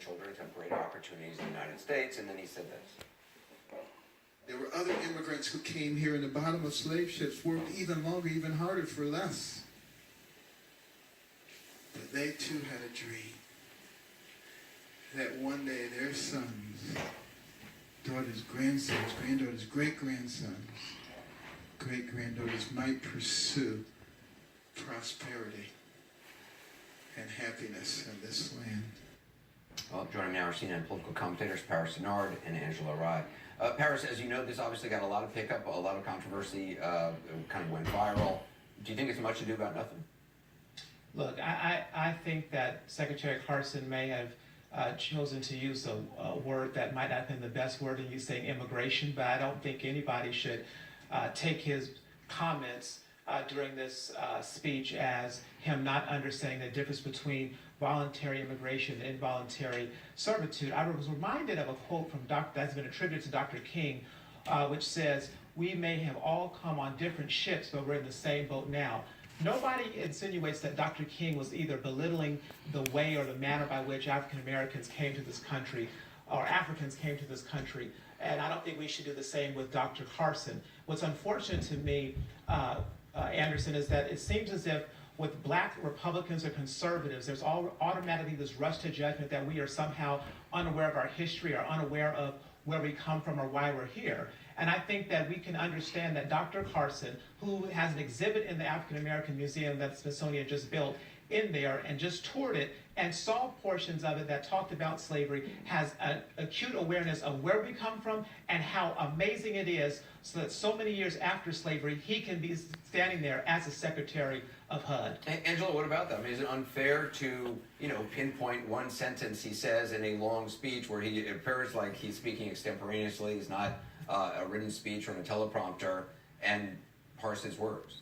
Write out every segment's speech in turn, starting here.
children to have greater opportunities in the United States, and then he said this. There were other immigrants who came here in the bottom of slave ships, worked even longer, even harder for less. But they too had a dream that one day their sons, daughters, grandsons, granddaughters, great-grandsons, great-granddaughters might pursue prosperity and happiness in this land. Well, joining now are CNN political commentators Paris Dennard and Angela Rye. Paris, as you know, this obviously got a lot of pickup, a lot of controversy, it kind of went viral. Do you think it's much ado about nothing? Look, I think that Secretary Carson may have chosen to use a word that might not have been the best word in you saying immigration, but I don't think anybody should take his comments during this speech as him not understanding the difference between voluntary immigration and involuntary servitude. I was reminded of a quote from that's been attributed to Dr. King, which says, "We may have all come on different ships, but we're in the same boat now." Nobody insinuates that Dr. King was either belittling the way or the manner by which African Americans came to this country or Africans came to this country. And I don't think we should do the same with Dr. Carson. What's unfortunate to me, Anderson, is that it seems as if with black Republicans or conservatives, there's automatically this rush to judgment that we are somehow unaware of our history or unaware of where we come from or why we're here. And I think that we can understand that Dr. Carson, who has an exhibit in the African American Museum that Smithsonian just built in there and just toured it and saw portions of it that talked about slavery, has an acute awareness of where we come from and how amazing it is so that so many years after slavery, he can be standing there as a Secretary of HUD. Angela, what about that? I mean, is it unfair to, pinpoint one sentence he says in a long speech where it appears like he's speaking extemporaneously, it's not a written speech or a teleprompter, and parse his words?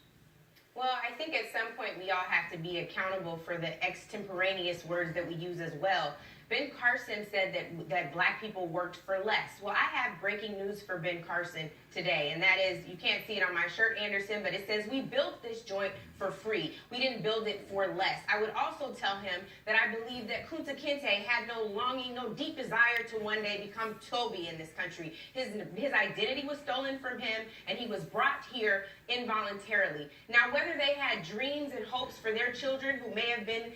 Well, I think at some point we all have to be accountable for the extemporaneous words that we use as well. Ben Carson said that black people worked for less. Well, I have breaking news for Ben Carson today, and that is, you can't see it on my shirt, Anderson, but it says we built this joint for free. We didn't build it for less. I would also tell him that I believe that Kunta Kinte had no longing, no deep desire to one day become Toby in this country. His identity was stolen from him, and he was brought here involuntarily. Now, whether they had dreams and hopes for their children who may have been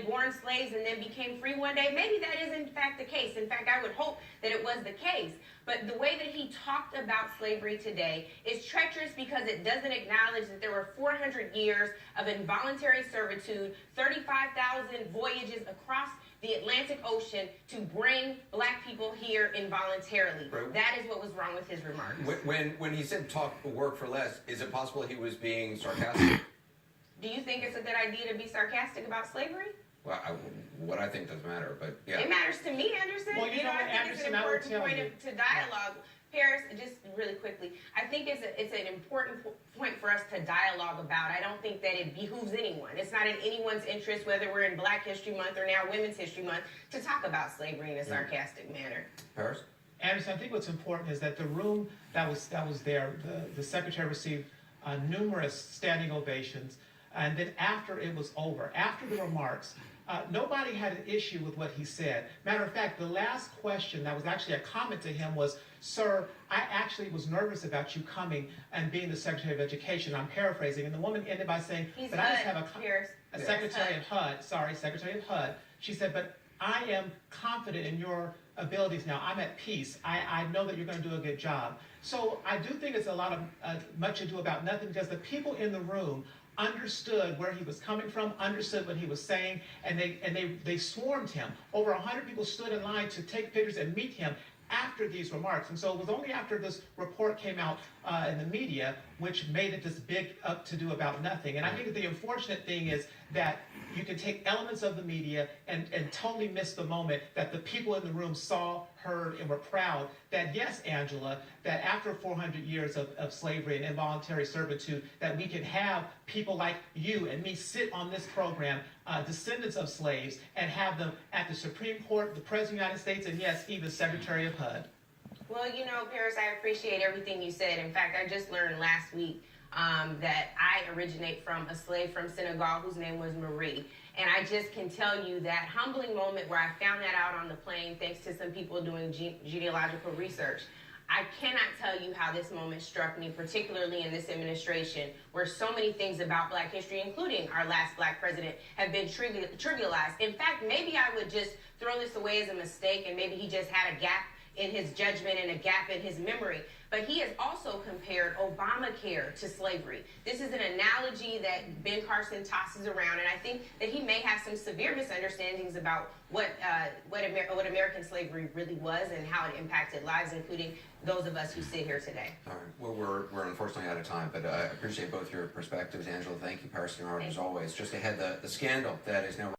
born slaves and then became free one day, maybe that is in fact the case. In fact, I would hope that it was the case. But the way that he talked about slavery today is treacherous because it doesn't acknowledge that there were 400 years of involuntary servitude, 35,000 voyages across the Atlantic Ocean to bring black people here involuntarily. Right. That is what was wrong with his remarks. When he said work for less, is it possible he was being sarcastic? Do you think it's a good idea to be sarcastic about slavery? Well, what I think doesn't matter, but yeah. It matters to me, Anderson. Well, you know what, I think Anderson, it's an I will important tell point you. to dialogue. Paris, just really quickly, I think it's an important point for us to dialogue about. I don't think that it behooves anyone. It's not in anyone's interest, whether we're in Black History Month or now Women's History Month, to talk about slavery in a sarcastic manner. Paris? Anderson, I think what's important is that the room that was there, the Secretary received numerous standing ovations, and then after it was over, after the remarks, nobody had an issue with what he said. Matter of fact, the last question that was actually a comment to him was, "Sir, I actually was nervous about you coming and being the Secretary of Education." I'm paraphrasing, and the woman ended by saying, He's "But I just HUD, have Paris. a Secretary of HUD, Secretary of HUD." She said, "But I am confident in your abilities now. I'm at peace. I know that you're going to do a good job." So I do think it's a lot of much ado about nothing, because the people in the room understood where he was coming from, understood what he was saying, and they swarmed him. Over 100 people stood in line to take pictures and meet him after these remarks. And so it was only after this report came out in the media which made it this big to-do about nothing. And I think that the unfortunate thing is that you can take elements of the media and totally miss the moment that the people in the room saw, heard, and were proud that, yes, Angela, that after 400 years of slavery and involuntary servitude, that we can have people like you and me sit on this program, descendants of slaves, and have them at the Supreme Court, the President of the United States, and yes, even Secretary of HUD. Well, Paris, I appreciate everything you said. In fact, I just learned last week that I originate from a slave from Senegal whose name was Marie. And I just can tell you that humbling moment where I found that out on the plane thanks to some people doing genealogical research. I cannot tell you how this moment struck me, particularly in this administration, where so many things about Black history, including our last Black president, have been trivialized. In fact, maybe I would just throw this away as a mistake, and maybe he just had a gap in his judgment and a gap in his memory. But he has also compared Obamacare to slavery. This is an analogy that Ben Carson tosses around, and I think that he may have some severe misunderstandings about what American slavery really was and how it impacted lives, including those of us who sit here today. All right. Well, we're unfortunately out of time, but I appreciate both your perspectives. Angela, thank you. Paris Bernard, as always. Just ahead, the scandal that is now